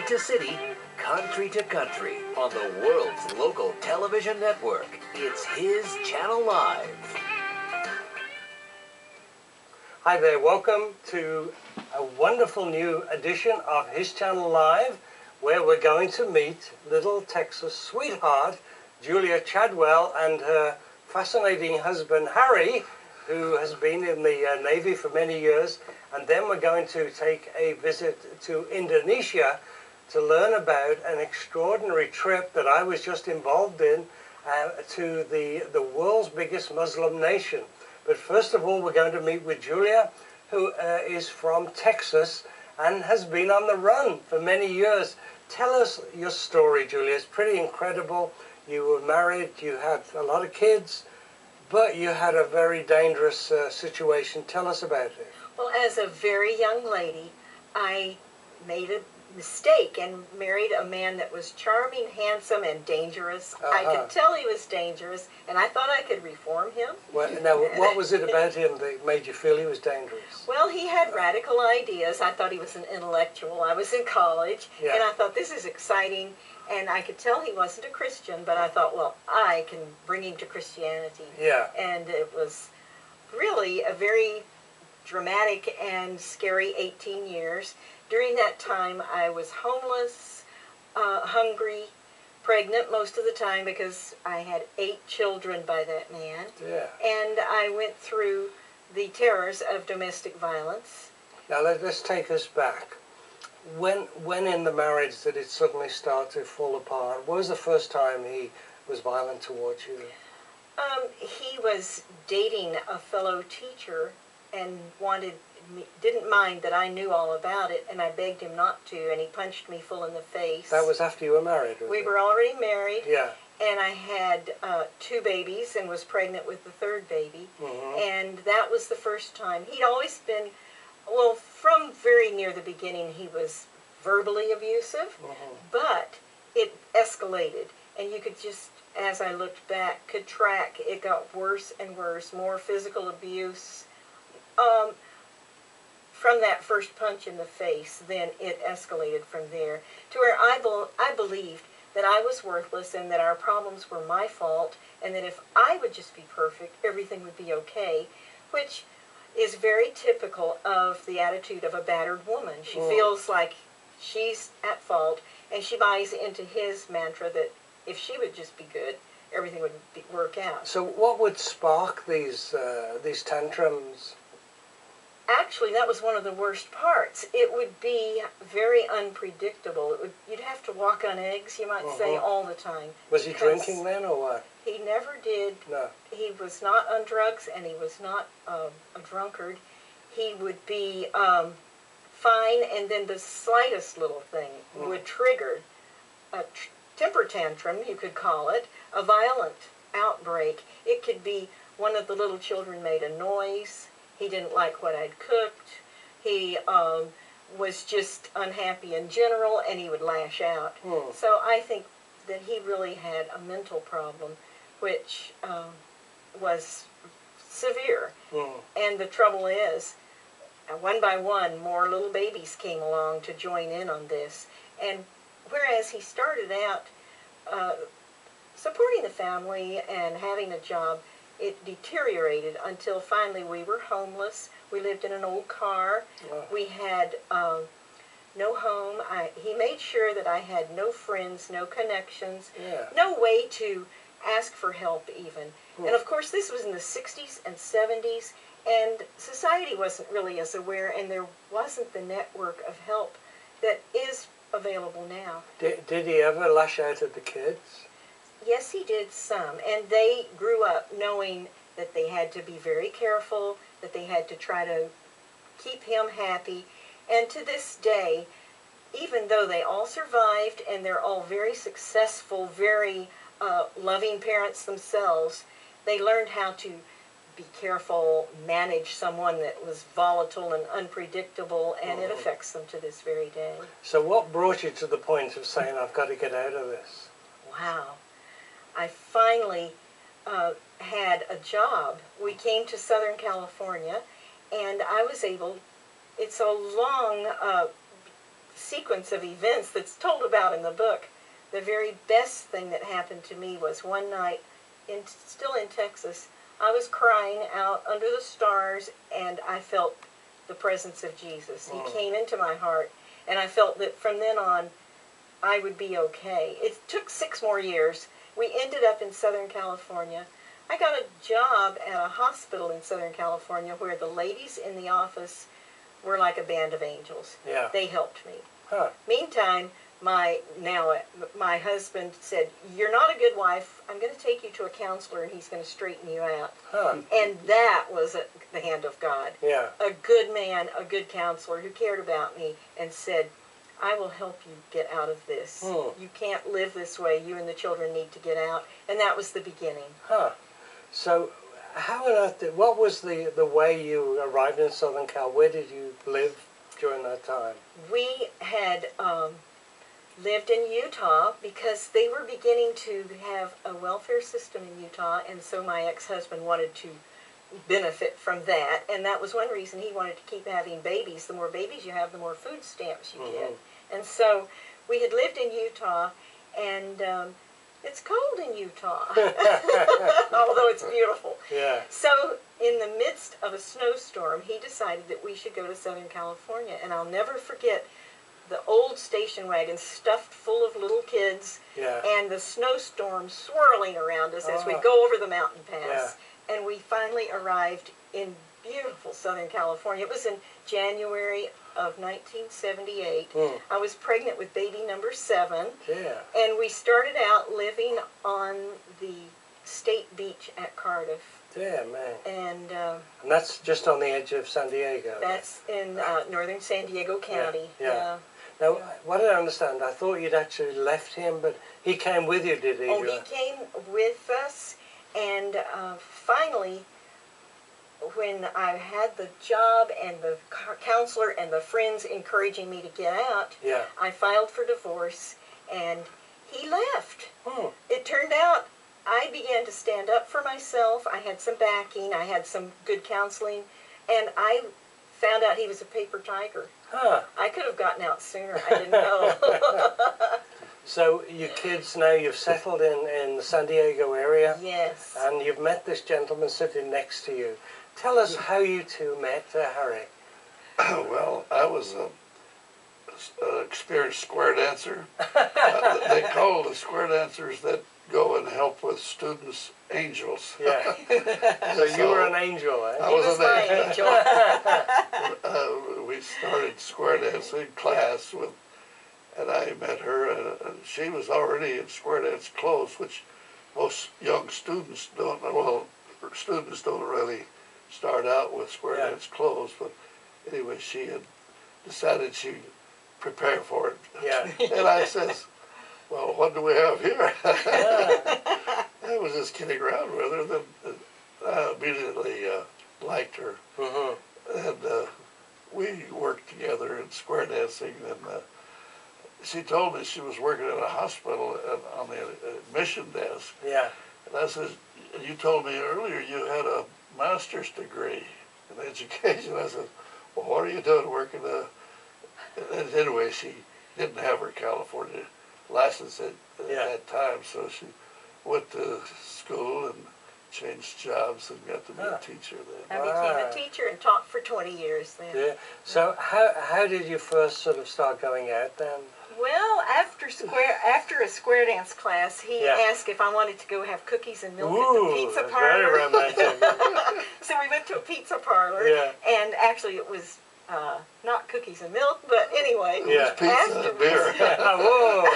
To city, country to country, on the world's local television network. It's his Channel Live. Hi there, welcome to a wonderful new edition of His Channel Live, where we're going to meet little Texas sweetheart Julia Chadwell and her fascinating husband Harry, who has been in the Navy for many years. And then we're going to take a visit to Indonesia to learn about an extraordinary trip that I was just involved in to the world's biggest Muslim nation. But first of all, we're going to meet with Julia, who is from Texas and has been on the run for many years. Tell us your story, Julia. It's pretty incredible. You were married, you had a lot of kids, but you had a very dangerous situation. Tell us about it. Well, as a very young lady, I made a mistake and married a man that was charming, handsome, and dangerous. I could tell he was dangerous, and I thought I could reform him. Well, now, what was it about him that made you feel he was dangerous? Well, he had radical ideas. I thought he was an intellectual. I was in college, and I thought, this is exciting. And I could tell he wasn't a Christian, but I thought, well, I can bring him to Christianity. Yeah. And it was really a very dramatic and scary 18 years. During that time, I was homeless, hungry, pregnant most of the time because I had 8 children by that man. Yeah. And I went through the terrors of domestic violence. Now, let's take us back. When in the marriage did it suddenly start to fall apart? What was the first time he was violent towards you? He was dating a fellow teacher and didn't mind that I knew all about it, and I begged him not to, and he punched me full in the face. That was after you were married, We were already married. Yeah. And I had 2 babies and was pregnant with the 3rd baby. Mm-hmm. And that was the first time. He'd always been, well, from very near the beginning, he was verbally abusive, but it escalated. And you could just, as I looked back, could track it got worse and worse, more physical abuse. From that first punch in the face, then it escalated from there to where I believed that I was worthless and that our problems were my fault, and that if I would just be perfect, everything would be okay, which is very typical of the attitude of a battered woman. She feels like she's at fault, and she buys into his mantra that if she would just be good, everything would work out. So what would spark these tantrums? Actually, that was one of the worst parts. It would be very unpredictable. You'd have to walk on eggs, you might say, all the time. Was he drinking then, or what? He never did. No. He was not on drugs, and he was not a drunkard. He would be fine, and then the slightest little thing would trigger a temper tantrum, you could call it, a violent outbreak. It could be one of the little children made a noise. He didn't like what I'd cooked. He was just unhappy in general, and he would lash out. So I think that he really had a mental problem, which was severe. And the trouble is, one by one, more little babies came along to join in on this. And whereas he started out supporting the family and having a job, it deteriorated until finally we were homeless. We lived in an old car. We had no home. He made sure that I had no friends, no connections, no way to ask for help even. And of course this was in the 60s and 70s, and society wasn't really as aware, and there wasn't the network of help that is available now. Did he ever lash out at the kids? Yes, he did some, and they grew up knowing that they had to be very careful, that they had to try to keep him happy. And to this day, even though they all survived and they're all very successful, very loving parents themselves, they learned how to be careful, manage someone that was volatile and unpredictable, and it affects them to this very day. So what brought you to the point of saying, I've got to get out of this? Wow. I finally had a job. We came to Southern California, and I was able, it's a long sequence of events that's told about in the book. The very best thing that happened to me was one night, still in Texas, I was crying out under the stars, and I felt the presence of Jesus. He came into my heart, and I felt that from then on, I would be okay. It took 6 more years. We ended up in Southern California. I got a job at a hospital in Southern California where the ladies in the office were like a band of angels. Yeah. They helped me. Huh. Meantime, my husband said, "You're not a good wife. I'm going to take you to a counselor, and he's going to straighten you out." Huh. And that was the hand of God. Yeah. A good man, a good counselor who cared about me and said, "I will help you get out of this. You can't live this way. You and the children need to get out." And that was the beginning. Huh. So, how on earth what was the way you arrived in Southern Cal? Where did you live during that time? We had lived in Utah because they were beginning to have a welfare system in Utah, and so my ex-husband wanted to benefit from that, and that was one reason he wanted to keep having babies. The more babies you have, the more food stamps you get. And so we had lived in Utah, and it's cold in Utah, although it's beautiful. Yeah. So in the midst of a snowstorm, he decided that we should go to Southern California, and I'll never forget the old station wagon stuffed full of little kids, and the snowstorm swirling around us as we go over the mountain pass. And we finally arrived in beautiful Southern California. It was in January of 1978. I was pregnant with baby number 7. Yeah. And we started out living on the state beach at Cardiff. Yeah, man. And that's just on the edge of San Diego. That's in northern San Diego County. Yeah. Now, what did I understand? I thought you'd actually left him, but he came with you, did he? Oh, he came with us, and finally, when I had the job and the counselor and the friends encouraging me to get out, I filed for divorce, and he left. It turned out I began to stand up for myself. I had some backing. I had some good counseling, and I found out he was a paper tiger. I could have gotten out sooner. I didn't know. So you kids now, you've settled in the San Diego area. Yes. And you've met this gentleman sitting next to you. Tell us how you two met, Harry. Well, I was an experienced square dancer. They call the square dancers that go and help with students angels. Yeah. So you were an angel, eh? I He was my angel. We started square dancing class with, and I met her, and she was already in square dance clothes, which most young students don't. Well, students don't really start out with square dance clothes, but anyway, she had decided she'd prepare for it. Yeah. And I says, "Well, what do we have here?" I was just kidding around with her. Then I immediately liked her, and we worked together in square dancing. And she told me she was working at a hospital on the admission desk. Yeah. And I said, "You told me earlier you had a master's degree in education." I said, "Well, what are you doing working?" And anyway, she didn't have her California license at that time, so she went to school and changed jobs and got to be a teacher then. I became a teacher and taught for 20 years then. Yeah. So how did you first sort of start going out then? Well, after a square dance class, he asked if I wanted to go have cookies and milk at the pizza parlor. Very romantic. So we went to a pizza parlor, Yeah. and actually it was not cookies and milk, but anyway. It was pizza and beer. Whoa.